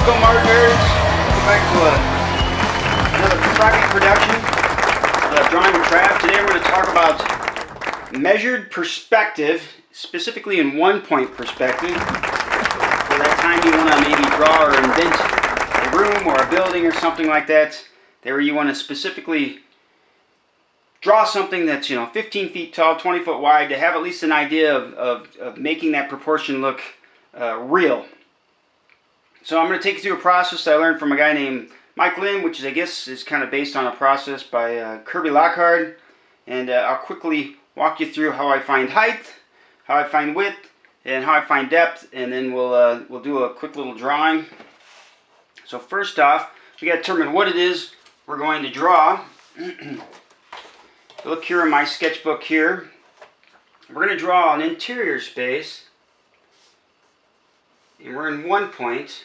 Welcome, art nerds. Welcome back to another Friday production of Drawing with Trav. Today we're going to talk about measured perspective, specifically in one-point perspective. For that time you want to maybe draw or invent a room or a building or something like that, there you want to specifically draw something that's 15 feet tall, 20 foot wide, to have at least an idea of making that proportion look real. So I'm going to take you through a process that I learned from a guy named Mike Lynn, which is, I guess, is kind of based on a process by Kirby Lockhart. And I'll quickly walk you through how I find height, how I find width, and how I find depth, and then we'll do a quick little drawing. So first off, we got to determine what it is we're going to draw. Look here in my sketchbook here. We're going to draw an interior space, and we're in one point.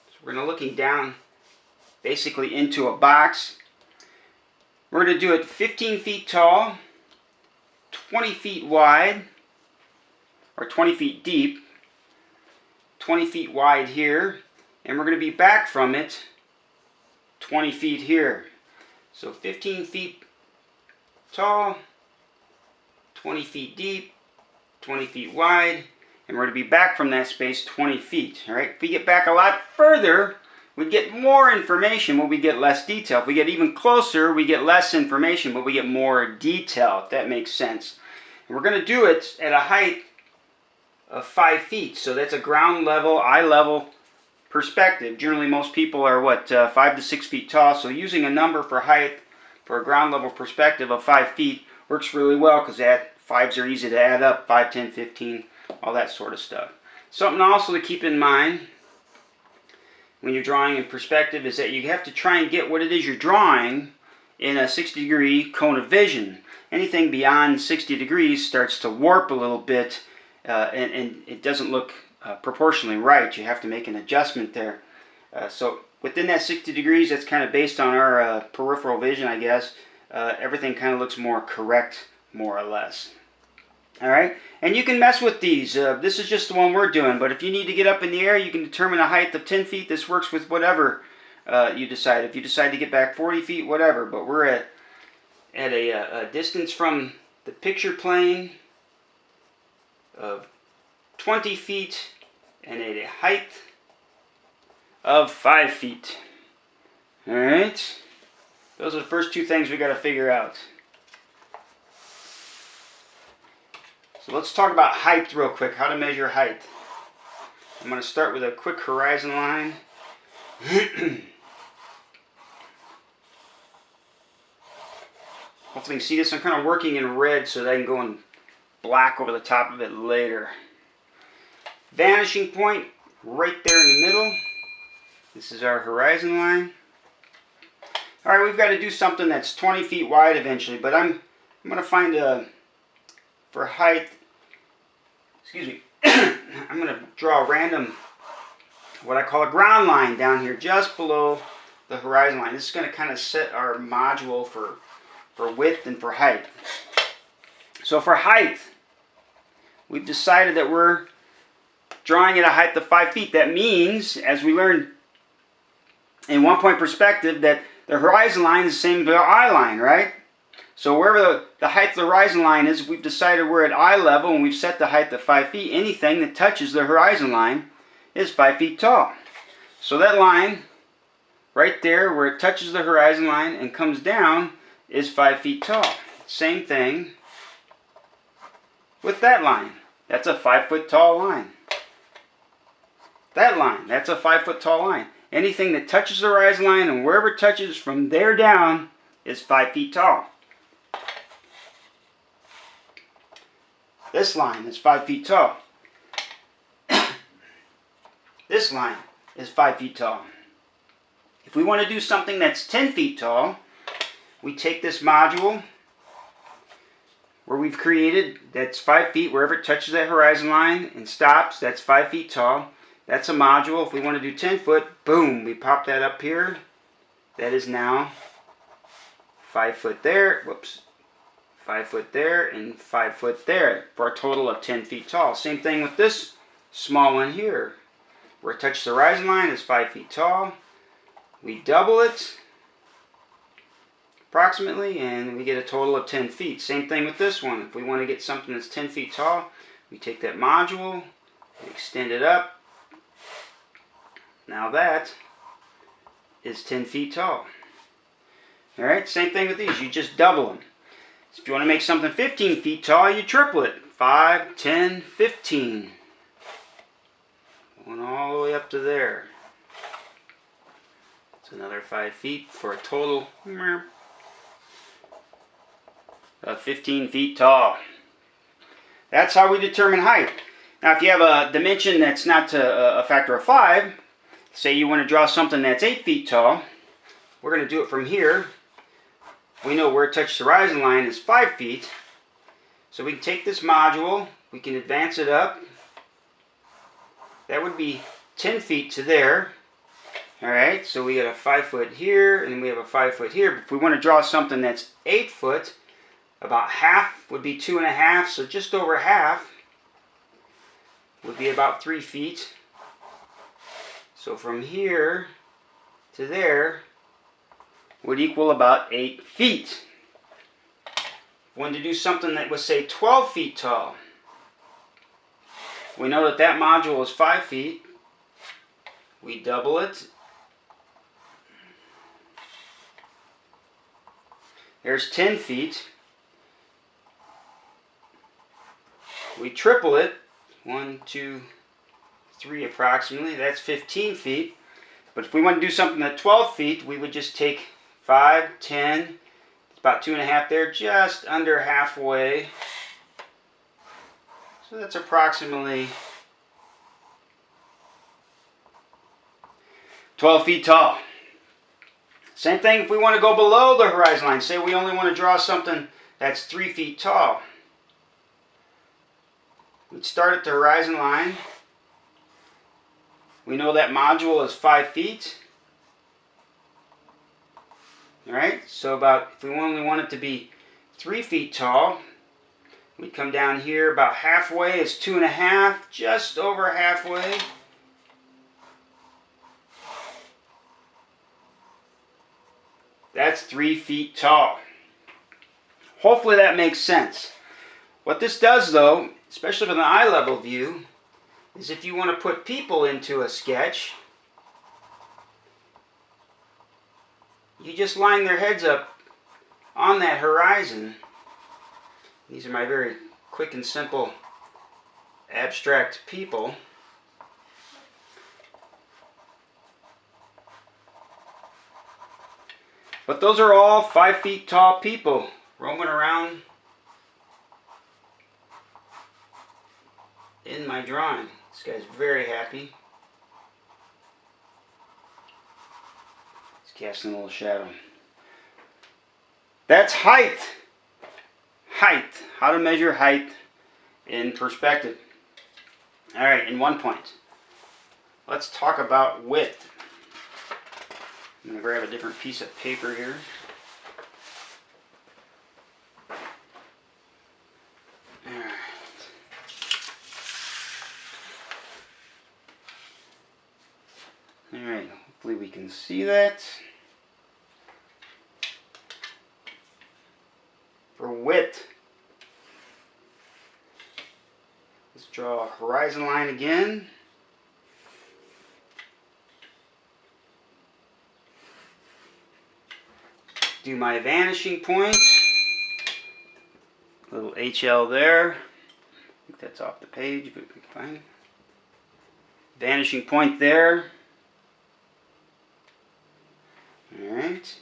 So we're going to looking down basically into a box. We're going to do it 15 feet tall, 20 feet wide, or 20 feet deep, 20 feet wide here, and we're going to be back from it 20 feet here. So 15 feet tall, 20 feet deep, 20 feet wide, and we're going to be back from that space 20 feet. All right. If we get back a lot further, we get more information, but we get less detail. If we get even closer, we get less information, but we get more detail, if that makes sense. And we're going to do it at a height of 5 feet. So that's a ground level, eye level perspective. Generally, most people are, 5 to 6 feet tall. So using a number for height for a ground level perspective of 5 feet works really well, because that 5s are easy to add up, 5, 10, 15, all that sort of stuff. Something also to keep in mind when you're drawing in perspective is that you have to try and get what it is you're drawing in a 60-degree cone of vision. Anything beyond 60 degrees starts to warp a little bit, and it doesn't look proportionally right. You have to make an adjustment there. So within that 60 degrees, that's kind of based on our peripheral vision, I guess. Everything kind of looks more correct, more or less. All right, and you can mess with these. This is just the one we're doing, but if you need to get up in the air, you can determine a height of 10 feet. This works with whatever you decide. If you decide to get back 40 feet, whatever. But we're at a distance from the picture plane of 20 feet and at a height of 5 feet. All right, those are the first two things we got to figure out. So let's talk about height real quick, how to measure height. I'm going to start with a quick horizon line. Hopefully you can see this. I'm kind of working in red so that I can go in black over the top of it later. Vanishing point right there in the middle. This is our horizon line. Alright, we've got to do something that's 20 feet wide eventually, but I'm going to find for height, I'm going to draw a random, what I call a ground line down here just below the horizon line. This is going to kind of set our module for width and for height. So for height, we've decided that we're drawing at a height of 5 feet. That means, as we learned in one-point perspective, that the horizon line is the same as the eye line, right? So wherever the height of the horizon line is, we've decided we're at eye level and we've set the height to 5 feet. Anything that touches the horizon line is 5 feet tall. So that line right there where it touches the horizon line and comes down is 5 feet tall. Same thing with that line. That's a 5 foot tall line. That line, that's a 5 foot tall line. Anything that touches the horizon line and wherever it touches from there down is 5 feet tall. This line is 5 feet tall. This line is 5 feet tall. If we want to do something that's 10 feet tall, we take this module where we've created, that's 5 feet, wherever it touches that horizon line and stops, that's 5 feet tall. That's a module. If we want to do 10 foot, boom, we pop that up here. That is now 5 foot there. Whoops. 5 foot there and 5 foot there for a total of 10 feet tall. Same thing with this small one here. where it touches the horizon line is 5 feet tall. We double it approximately, and we get a total of 10 feet. Same thing with this one. If we want to get something that's 10 feet tall, we take that module, extend it up. Now that is 10 feet tall. Alright, same thing with these. You just double them. So if you want to make something 15 feet tall, you triple it. 5, 10, 15. Going all the way up to there. It's another 5 feet for a total of 15 feet tall. That's how we determine height. Now if you have a dimension that's not to a factor of 5, say you want to draw something that's 8 feet tall, we're going to do it from here. We know where it touches the horizon line is 5 feet. So we can take this module, we can advance it up. That would be 10 feet to there. Alright, so we got a 5 foot here, and we have a 5 foot here. But if we want to draw something that's 8 foot, about half would be 2.5, so just over half would be about 3 feet. So from here to there would equal about 8 feet. If we wanted to do something that was, say, 12 feet tall, we know that that module is 5 feet. We double it. There's 10 feet. We triple it. 1, 2, 3 approximately. That's 15 feet. But if we want to do something at 12 feet, we would just take 5, 10, it's about 2.5 there, just under halfway. So that's approximately 12 feet tall. Same thing if we want to go below the horizon line. Say we only want to draw something that's 3 feet tall. We'd start at the horizon line. We know that module is 5 feet. Alright, so about, if we only want it to be 3 feet tall, we'd come down here about halfway is 2.5, just over halfway. That's 3 feet tall. Hopefully that makes sense. What this does though, especially from the eye level view, is if you want to put people into a sketch, you just line their heads up on that horizon. These are my very quick and simple abstract people. But those are all 5 feet tall people roaming around in my drawing. This guy's very happy. He's casting a little shadow. That's height. Height. How to measure height in perspective. Alright, in 1 point. Let's talk about width. I'm going to grab a different piece of paper here. Alright. Alright, hopefully we can see that. For width, let's draw a horizon line again. Do my vanishing point. Little HL there. I think that's off the page, but we can find it. Vanishing point there. Alright.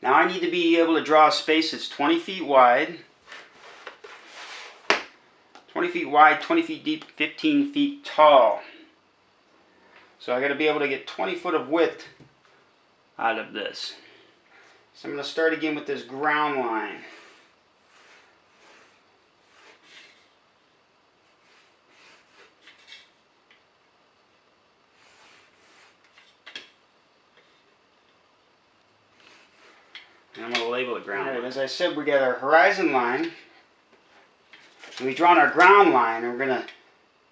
Now I need to be able to draw a space that's 20 feet wide. 20 feet wide, 20 feet deep, 15 feet tall. So I got to be able to get 20 foot of width out of this. So I'm going to start again with this ground line. And I'm going to label it ground line. As I said, we got our horizon line. And we've drawn our ground line, and we're going to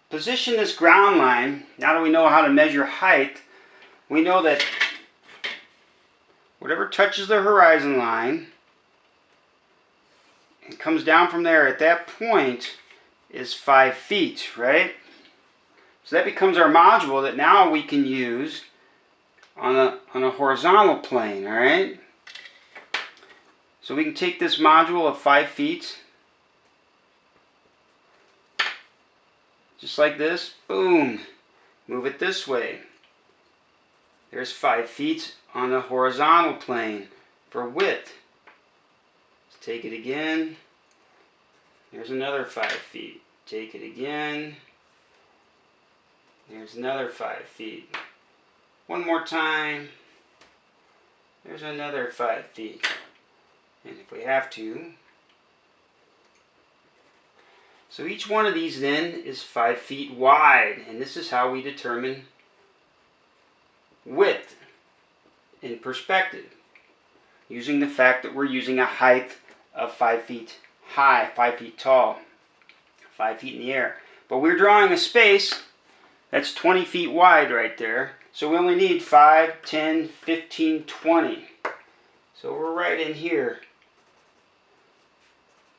position this ground line. Now that we know how to measure height, we know that whatever touches the horizon line and comes down from there at that point is 5 feet, right? So that becomes our module that now we can use on a horizontal plane, all right? So we can take this module of 5 feet, just like this, boom, move it this way. There's 5 feet on the horizontal plane for width. Let's take it again. There's another 5 feet. Take it again. There's another 5 feet. One more time. There's another 5 feet. And if we have to. So each one of these then is 5 feet wide. And this is how we determine width in perspective, using the fact that we're using a height of 5 feet high, 5 feet tall, 5 feet in the air. But we're drawing a space that's 20 feet wide right there. So we only need 5, 10, 15, 20. So we're right in here.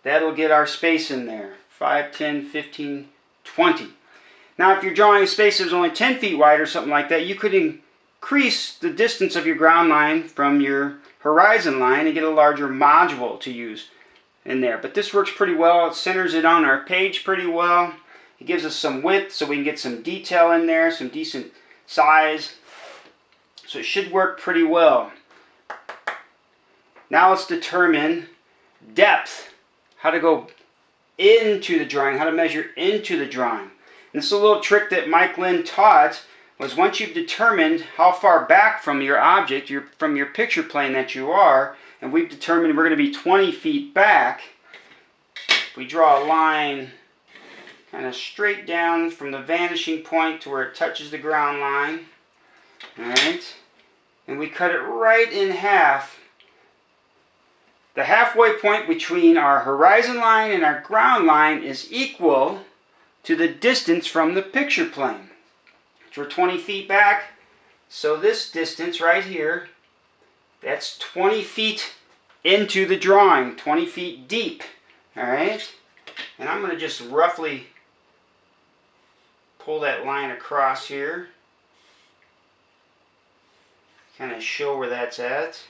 That'll get our space in there. 5, 10, 15, 20. Now if you're drawing a space that was only 10 feet wide or something like that, you could increase the distance of your ground line from your horizon line and get a larger module to use in there. But this works pretty well. It centers it on our page pretty well. It gives us some width so we can get some detail in there, some decent size. So it should work pretty well. Now let's determine depth. How to go into the drawing, how to measure into the drawing. And this is a little trick that Mike Lynn taught, was once you've determined how far back from your object, from your picture plane that you are, and we've determined we're going to be 20 feet back, we draw a line kind of straight down from the vanishing point to where it touches the ground line. Alright? And we cut it right in half. The halfway point between our horizon line and our ground line is equal to the distance from the picture plane. So we're 20 feet back, so this distance right here, that's 20 feet into the drawing, 20 feet deep. Alright? And I'm going to just roughly pull that line across here. Kind of show where that's at.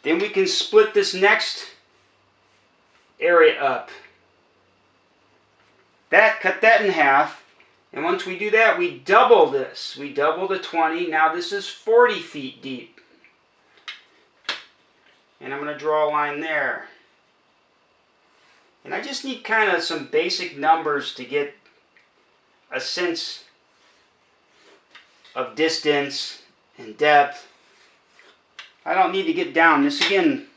Then we can split this next area up. Cut that in half. And once we do that, we double this. We double the 20. Now this is 40 feet deep. And I'm going to draw a line there. And I just need kind of some basic numbers to get a sense of distance and depth. I don't need to get down. This, again,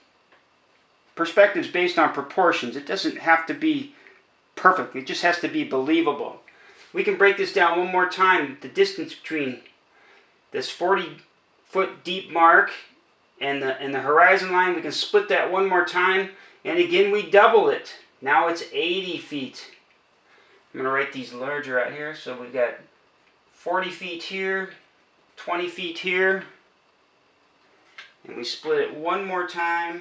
perspective is based on proportions. It doesn't have to be perfect. It just has to be believable. We can break this down one more time. The distance between this 40-foot deep mark and the horizon line, we can split that one more time. And again, we double it. Now it's 80 feet. I'm going to write these larger out here. So we've got 40 feet here, 20 feet here. And we split it one more time.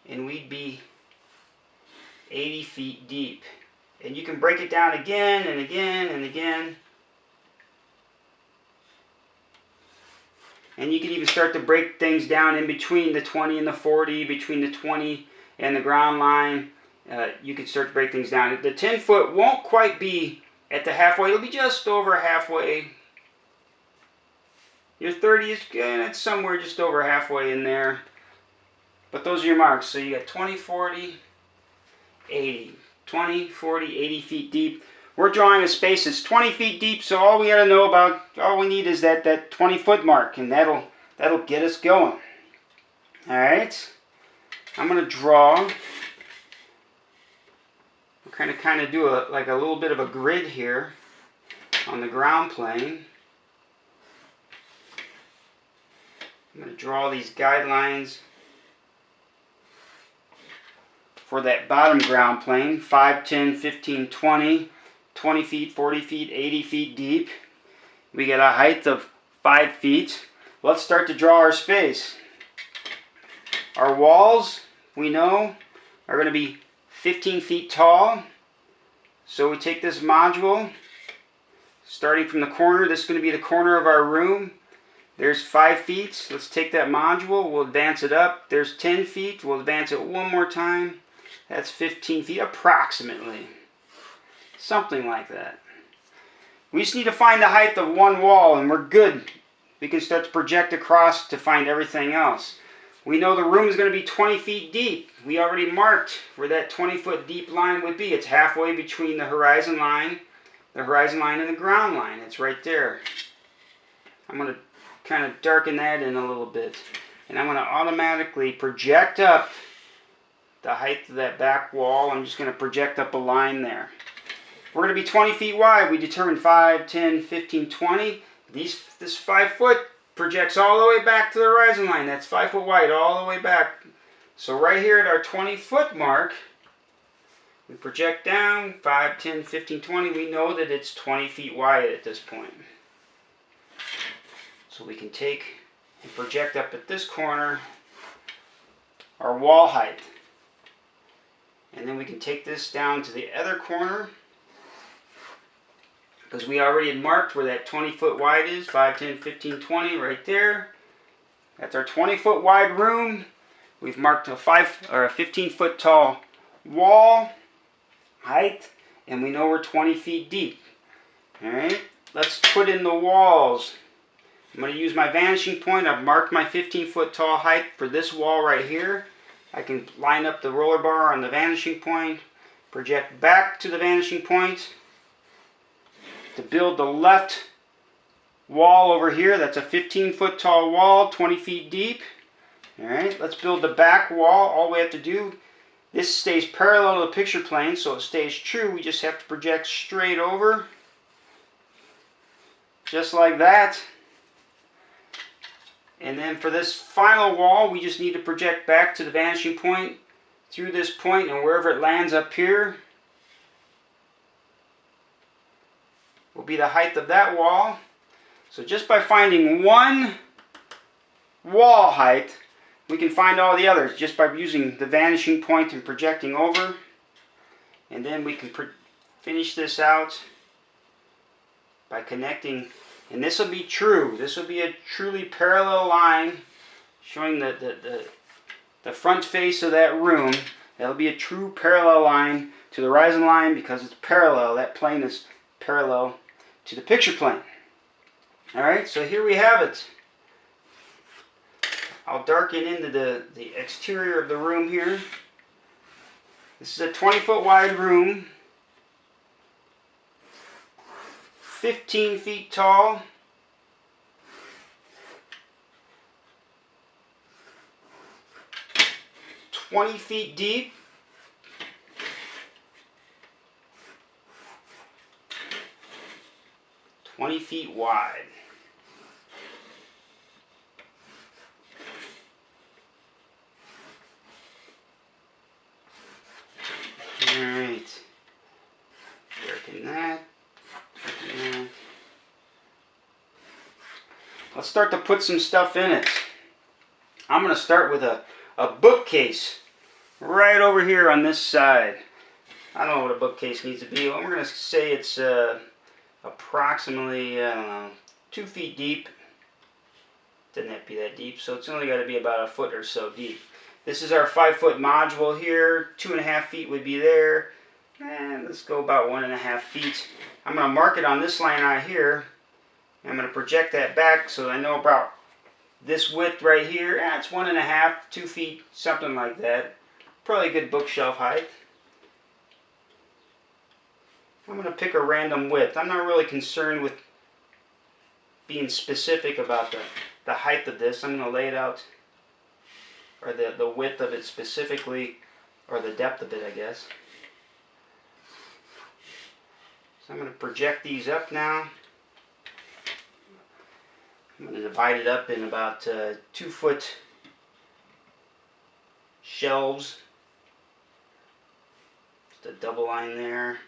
And we'd be 80 feet deep. And you can break it down again and again and again. And you can even start to break things down in between the 20 and the 40, between the 20 and the ground line. You can start to break things down. The 10 foot won't quite be at the halfway. It'll be just over halfway. Your 30 is good. It's somewhere just over halfway in there. But those are your marks. So you got 20, 40, 80. 20, 40, 80 feet deep. We're drawing a space that's 20 feet deep, so all we gotta know about, all we need is that 20 foot mark, and that'll get us going. Alright, I'm gonna draw, we're kind of do like a little bit of a grid here on the ground plane. I'm gonna draw these guidelines for that bottom ground plane, 5, 10, 15, 20, 20 feet, 40 feet, 80 feet deep. We get a height of 5 feet. Let's start to draw our space. Our walls, we know, are going to be 15 feet tall. So we take this module, starting from the corner. This is going to be the corner of our room. There's 5 feet. Let's take that module. We'll advance it up. There's 10 feet. We'll advance it one more time. That's 15 feet approximately. Something like that. We just need to find the height of one wall and we're good. We can start to project across to find everything else. We know the room is going to be 20 feet deep. We already marked where that 20-foot deep line would be. It's halfway between the horizon line and the ground line. It's right there. I'm going to kind of darken that in a little bit. And I'm going to automatically project up the height of that back wall. I'm just going to project up a line there. We're going to be 20 feet wide. We determined 5, 10, 15, 20. This 5 foot projects all the way back to the horizon line. That's 5 foot wide all the way back. So right here at our 20 foot mark, we project down 5, 10, 15, 20. We know that it's 20 feet wide at this point. So we can take and project up at this corner our wall height. And then we can take this down to the other corner, because we already had marked where that 20 foot wide is, 5, 10, 15, 20 right there. That's our 20 foot wide room. We've marked a 15 foot tall wall height, and we know we're 20 feet deep. Alright, let's put in the walls. I'm going to use my vanishing point. I've marked my 15 foot tall height for this wall right here. I can line up the roller bar on the vanishing point, project back to the vanishing point to build the left wall over here. That's a 15 foot tall wall, 20 feet deep. Alright, let's build the back wall. All we have to do, this stays parallel to the picture plane, so it stays true. We just have to project straight over, just like that. And then for this final wall, we just need to project back to the vanishing point through this point, and wherever it lands up here will be the height of that wall. So just by finding one wall height, we can find all the others just by using the vanishing point and projecting over. And then we can finish this out by connecting. And this will be true. This will be a truly parallel line showing the front face of that room. That'll be a true parallel line to the horizon line because it's parallel. That plane is parallel to the picture plane. Alright, so here we have it. I'll darken into the exterior of the room here. This is a 20 foot wide room, 15 feet tall, 20 feet deep, 20 feet wide. Alright, darken that. Let's start to put some stuff in it. I'm going to start with a bookcase right over here on this side. I don't know what a bookcase needs to be. We're going to say it's approximately, I don't know, 2 feet deep. Doesn't have to be that deep, so it's only got to be about a foot or so deep. This is our 5 foot module here. 2.5 feet would be there. And let's go about 1.5 feet. I'm going to mark it on this line right here. I'm going to project that back so I know about this width right here. It's 1.5, 2 feet, something like that. Probably a good bookshelf height. I'm going to pick a random width. I'm not really concerned with being specific about the height of this. I'm going to lay it out, or the width of it specifically, or the depth of it, I guess. So I'm going to project these up now. I'm going to divide it up in about 2 foot shelves. Just a double line there.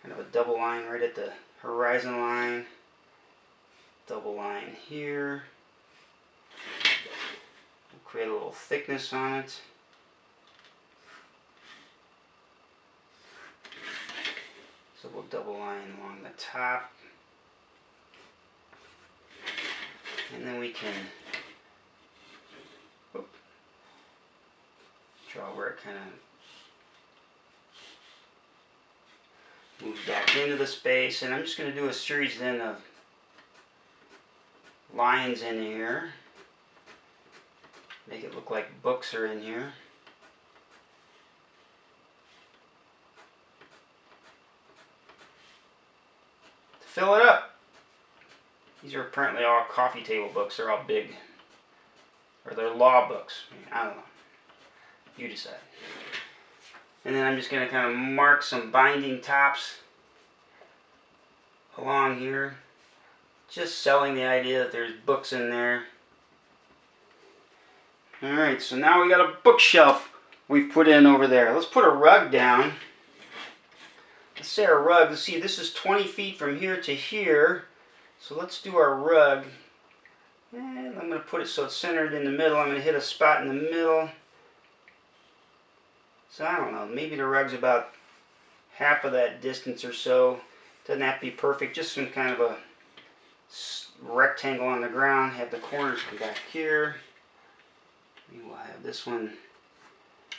Kind of a double line right at the horizon line. Double line here. We'll create a little thickness on it. So we'll double line along the top. And then we can draw where it kind of moves back into the space. And I'm just going to do a series then of lines in here. Make it look like books are in here. To fill it up. These are apparently all coffee table books. They're all big. Or they're law books. I don't know. You decide. And then I'm just going to kind of mark some binding tops along here. Just selling the idea that there's books in there. Alright, so now we got a bookshelf we've put in over there. Let's put a rug down. Let's say our rug, let's see, this is 20 feet from here to here. So let's do our rug. And I'm going to put it so it's centered in the middle. I'm going to hit a spot in the middle. So I don't know, maybe the rug's about half of that distance or so. Doesn't have to be perfect, just some kind of a rectangle on the ground. Have the corners come back here. We will have this one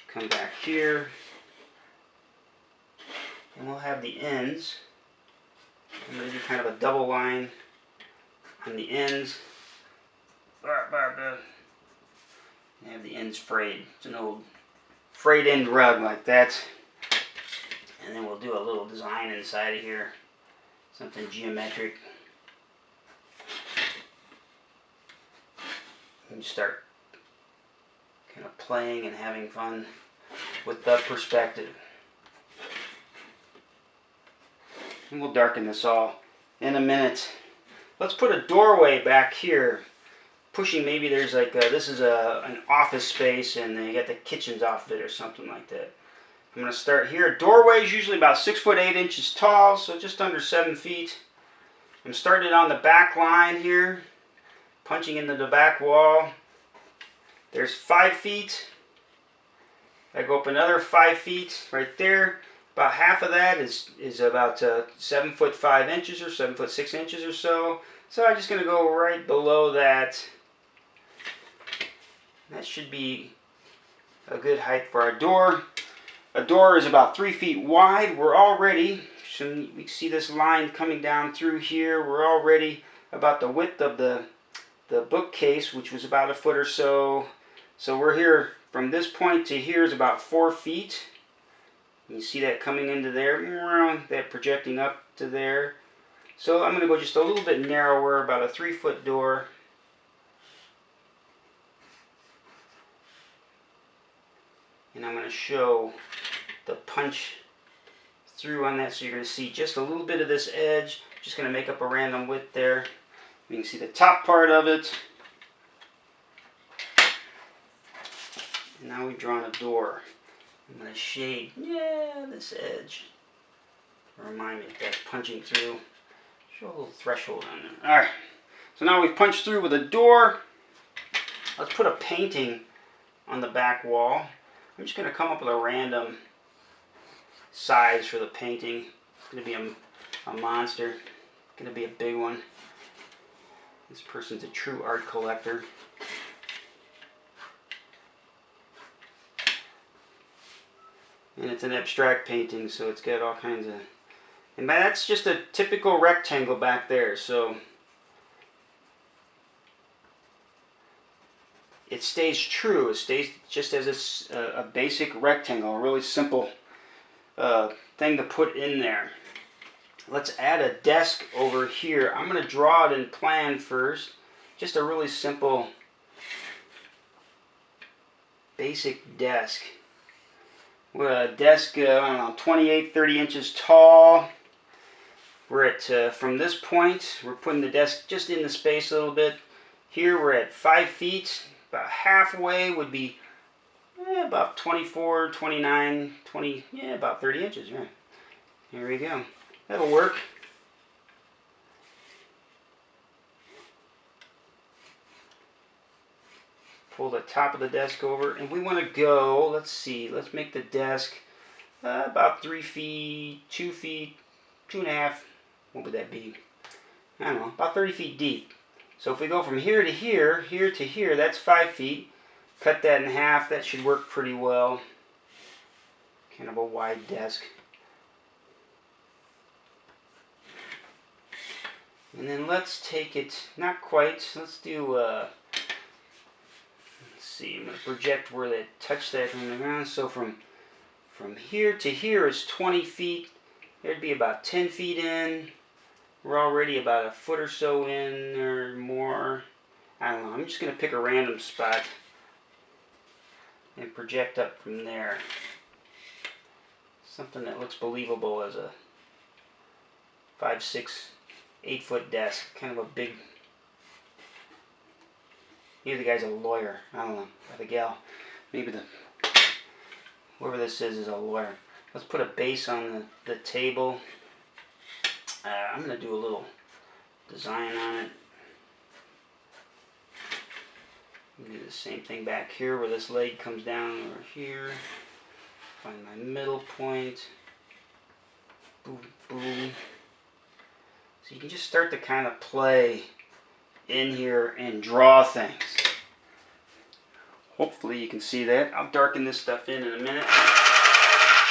come back here. And we'll have the ends. I'm going to do kind of a double line on the ends. And have the ends frayed. It's an old frayed end rug like that. And then we'll do a little design inside of here. Something geometric. And start kind of playing and having fun with the perspective. And we'll darken this all in a minute. Let's put a doorway back here. Pushing, maybe there's like this is an office space and they got the kitchens off of it or something like that. I'm going to start here. Doorway is usually about 6 foot 8 inches tall, so just under 7 feet. I'm starting it on the back line here, punching into the back wall. There's 5 feet. I go up another 5 feet right there. About half of that is about 7 foot 5 inches or 7 foot 6 inches or so. So I'm just going to go right below that. That should be a good height for our door. A door is about 3 feet wide. We're already, so we see this line coming down through here. We're already about the width of the bookcase, which was about a foot or so. So we're here, from this point to here is about 4 feet. You see that coming into there, that projecting up to there. So I'm going to go just a little bit narrower, about a 3 foot door. And I'm going to show the punch through on that, so you're going to see just a little bit of this edge. Just going to make up a random width there. You can see the top part of it. And now we've drawn a door. I'm going to shade, this edge. Remind me that that's punching through. Show a little threshold on there. Alright, so now we've punched through with a door. Let's put a painting on the back wall. I'm just going to come up with a random size for the painting. It's going to be a monster. It's going to be a big one. This person's a true art collector. And it's an abstract painting, so it's got all kinds of... And that's just a typical rectangle back there, so... It stays true. It stays just as a basic rectangle, a really simple thing to put in there. Let's add a desk over here. I'm going to draw it in plan first. Just a really simple, basic desk. With a desk, I don't know, 28, 30 inches tall. We're at, from this point, we're putting the desk just in the space a little bit. Here we're at 5 feet. About halfway would be about 24, 29, 20, yeah, about 30 inches, right. Here we go. That'll work. Pull the top of the desk over, and we want to go, let's see, let's make the desk about 3 feet, 2 feet, 2.5, what would that be? I don't know, about 30 feet deep. So if we go from here to here, here to here, that's 5 feet. Cut that in half, that should work pretty well. Kind of a wide desk. And then let's take it, not quite, let's do, let's see, I'm going to project where that touch that from the ground. So from here to here is 20 feet. There'd be about 10 feet in. We're already about a foot or so in or more. I don't know, I'm just going to pick a random spot and project up from there. Something that looks believable as a 5, 6, 8 foot desk. Kind of a big... Maybe the guy's a lawyer. I don't know. Or the gal. Maybe whoever this is a lawyer. Let's put a base on the table. I'm going to do a little design on it. Do the same thing back here where this leg comes down over here. Find my middle point. Boom, boom. So you can just start to kind of play in here and draw things. Hopefully you can see that. I'll darken this stuff in a minute.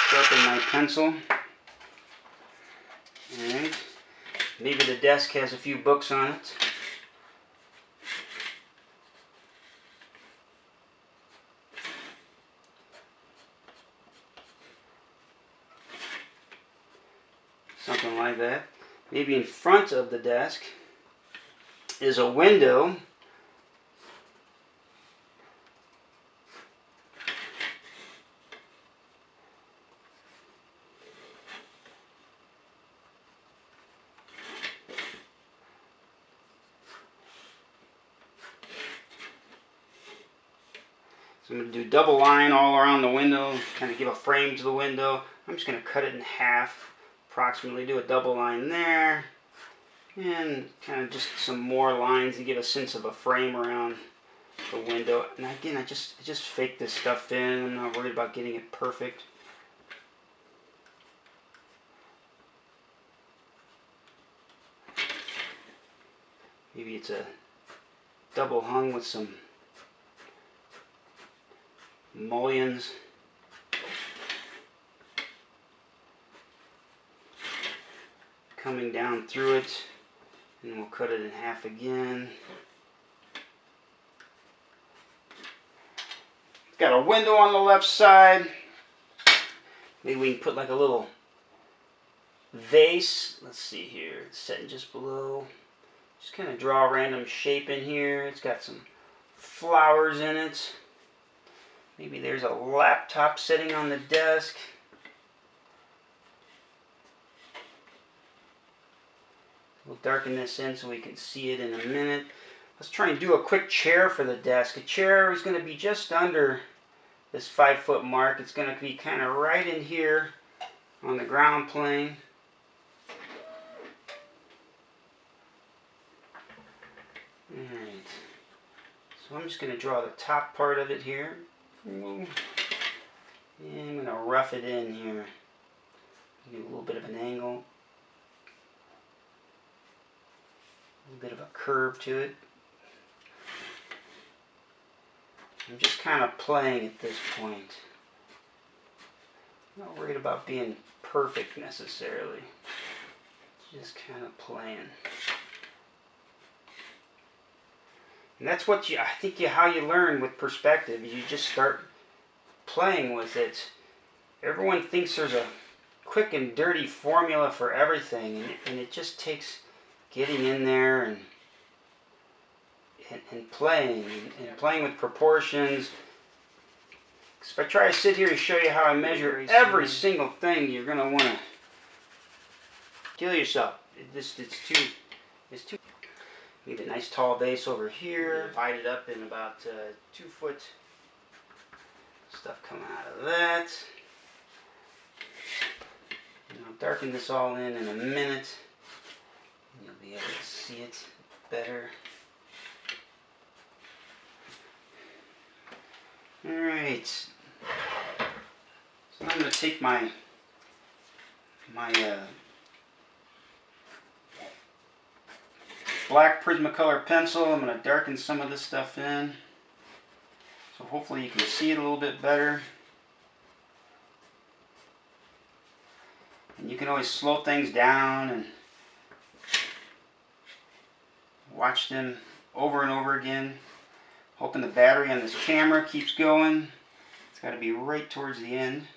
Sharpen my pencil. Alright. Maybe the desk has a few books on it. Something like that. Maybe in front of the desk is a window. So I'm going to do double line all around the window, kind of give a frame to the window. I'm just going to cut it in half, approximately do a double line there, and kind of just some more lines to give a sense of a frame around the window. And again, I just fake this stuff in. I'm not worried about getting it perfect. Maybe it's a double hung with some mullions. Coming down through it, and we'll cut it in half again. Got a window on the left side. Maybe we can put like a little vase. Let's see here, it's setting just below. Just kind of draw a random shape in here. It's got some flowers in it. Maybe there's a laptop sitting on the desk. We'll darken this in so we can see it in a minute. Let's try and do a quick chair for the desk. A chair is going to be just under this 5 foot mark. It's going to be kind of right in here on the ground plane. Alright. So I'm just going to draw the top part of it here. And I'm going to rough it in here. Do a little bit of an angle. A bit of a curve to it. I'm just kind of playing at this point. Not worried about being perfect necessarily. Just kind of playing. And that's what I think how you learn with perspective. You just start playing with it. Everyone thinks there's a quick and dirty formula for everything, and it just takes getting in there and playing and playing with proportions. If I try to sit here and show you how I measure every single thing, you're going to want to kill yourself. It's too. Need a nice tall vase over here. Divide it up in about 2 foot stuff coming out of that. And I'll darken this all in a minute. You'll be able to see it better. Alright. So I'm going to take my black Prismacolor pencil. I'm going to darken some of this stuff in. So hopefully you can see it a little bit better. And you can always slow things down and watch them over and over again. Hoping the battery on this camera keeps going. It's got to be right towards the end.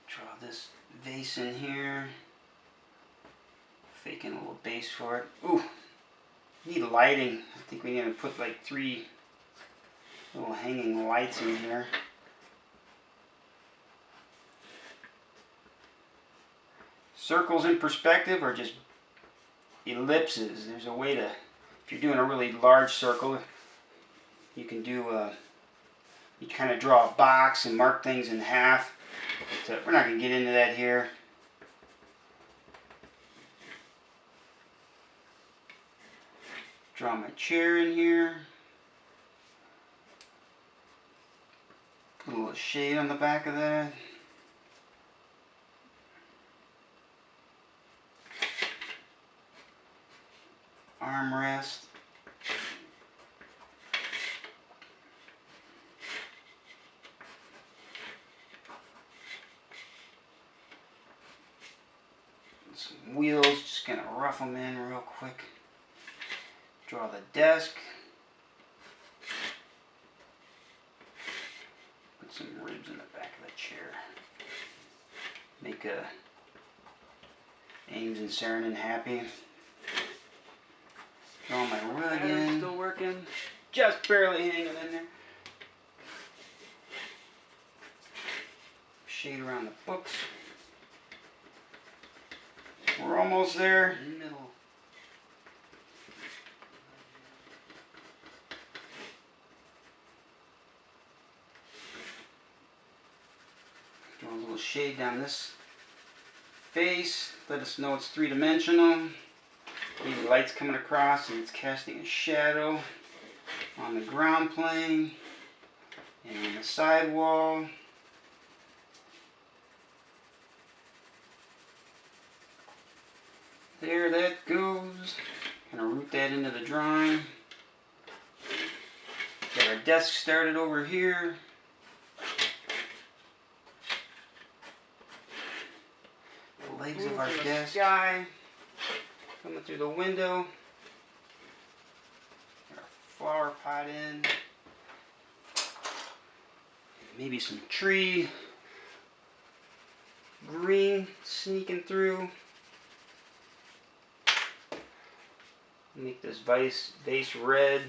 Draw this vase in here. Faking a little base for it. Ooh, need lighting. I think we need to put like 3 little hanging lights in here. Circles in perspective are just ellipses. There's a way to, if you're doing a really large circle, you can do you kind of draw a box and mark things in half. But, we're not going to get into that here. Draw my chair in here. Put a little shade on the back of that. Armrest. Some wheels, just gonna rough them in real quick. Draw the desk. Put some ribs in the back of the chair. Make Ames and Saarinen happy. Draw my rug in. Still working. Just barely hanging in there. Shade around the books. We're almost there. Middle. Draw a little shade down this face. Let us know it's 3-dimensional. Maybe light's coming across and it's casting a shadow on the ground plane and on the side wall. There that goes. Gonna root that into the drawing. Got our desk started over here. The legs of our desk. Sky coming through the window. Got our flower pot in. Maybe some tree green sneaking through. Make this vase red.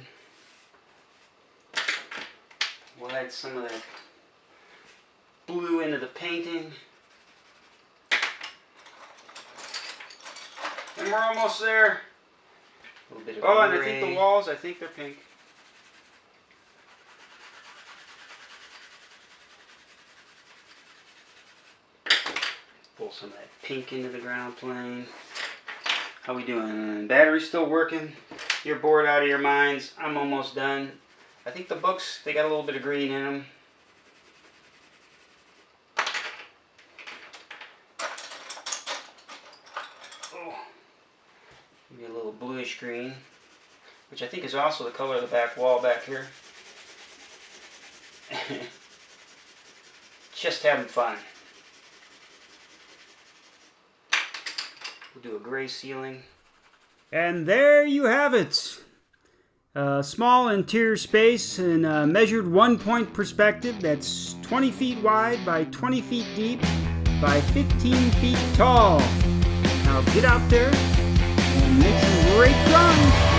We'll add some of that blue into the painting. And we're almost there. A little bit of and I think the walls, I think they're pink. Pull some of that pink into the ground plane. How we doing? Battery's still working. You're bored out of your minds. I'm almost done. I think the books, they got a little bit of green in them. Oh, maybe a little bluish green, which I think is also the color of the back wall back here. Just having fun. We'll do a gray ceiling. And there you have it. A small interior space in a measured 1-point perspective that's 20 feet wide by 20 feet deep by 15 feet tall. Now get out there and make some great drawings.